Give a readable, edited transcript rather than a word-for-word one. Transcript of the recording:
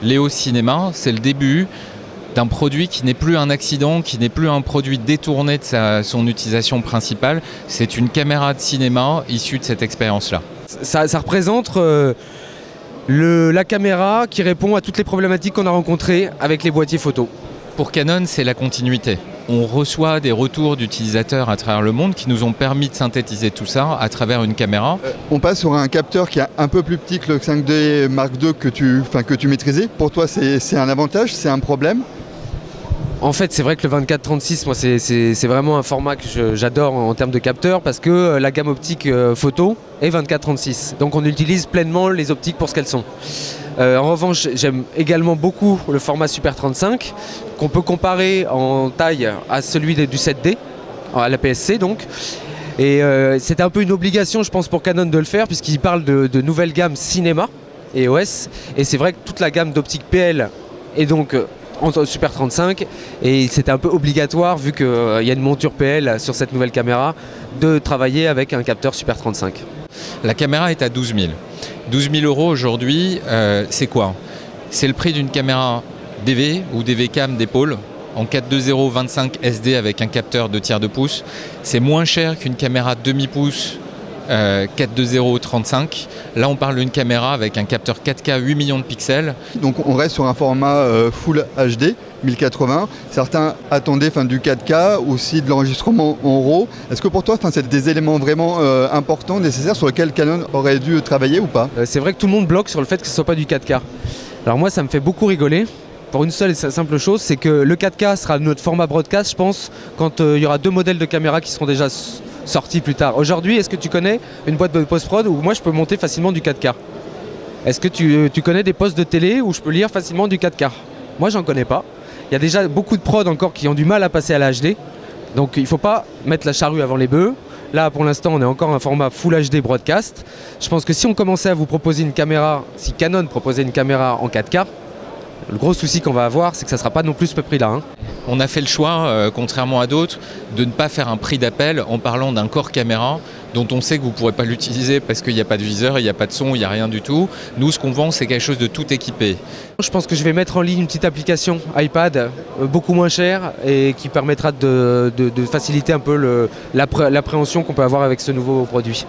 Léo Cinéma, c'est le début d'un produit qui n'est plus un accident, qui n'est plus un produit détourné de son utilisation principale. C'est une caméra de cinéma issue de cette expérience-là. Ça représente la caméra qui répond à toutes les problématiques qu'on a rencontrées avec les boîtiers photo. Pour Canon, c'est la continuité. On reçoit des retours d'utilisateurs à travers le monde qui nous ont permis de synthétiser tout ça à travers une caméra. On passe sur un capteur qui est un peu plus petit que le 5D Mark II que tu maîtrisais. Pour toi, c'est un avantage, c'est un problème? En fait, c'est vrai que le 24-36, moi, c'est vraiment un format que j'adore en termes de capteur parce que la gamme optique photo est 24-36. Donc on utilise pleinement les optiques pour ce qu'elles sont. En revanche, j'aime également beaucoup le format Super 35 qu'on peut comparer en taille à celui du 7D, à la PSC donc. Et c'était un peu une obligation, je pense, pour Canon de le faire puisqu'il parle de nouvelles gammes cinéma et OS. Et c'est vrai que toute la gamme d'optique PL est donc en Super 35 et c'était un peu obligatoire vu qu'il y a une monture PL sur cette nouvelle caméra de travailler avec un capteur Super 35. La caméra est à 12 000. 12 000 € aujourd'hui, c'est quoi? C'est le prix d'une caméra DV ou DV cam d'épaule en 4.2.0 25 SD avec un capteur 2 tiers de pouce. C'est moins cher qu'une caméra demi-pouce 4.2.0 35. Là, on parle d'une caméra avec un capteur 4K 8 millions de pixels. Donc on reste sur un format Full HD 1080. Certains attendaient du 4K, aussi de l'enregistrement en RAW. Est-ce que pour toi, c'est des éléments vraiment importants, nécessaires, sur lesquels Canon aurait dû travailler ou pas? C'est vrai que tout le monde bloque sur le fait que ce ne soit pas du 4K. Alors moi, ça me fait beaucoup rigoler. Pour une seule et simple chose, c'est que le 4K sera notre format broadcast, je pense, quand il y aura 2 modèles de caméras qui seront déjà sortis plus tard. Aujourd'hui, est-ce que tu connais une boîte de post-prod où moi je peux monter facilement du 4K? Est-ce que tu connais des postes de télé où je peux lire facilement du 4K? Moi, j'en connais pas. Il y a déjà beaucoup de prods encore qui ont du mal à passer à la HD. Donc il ne faut pas mettre la charrue avant les bœufs. Là, pour l'instant, on est encore un format Full HD broadcast. Je pense que si on commençait à vous proposer une caméra, si Canon proposait une caméra en 4K, le gros souci qu'on va avoir, c'est que ça ne sera pas non plus ce prix-là. On a fait le choix, contrairement à d'autres, de ne pas faire un prix d'appel en parlant d'un corps caméra dont on sait que vous ne pourrez pas l'utiliser parce qu'il n'y a pas de viseur, il n'y a pas de son, il n'y a rien du tout. Nous, ce qu'on vend, c'est quelque chose de tout équipé. Je pense que je vais mettre en ligne une petite application iPad, beaucoup moins chère et qui permettra de faciliter un peu l'appréhension qu'on peut avoir avec ce nouveau produit.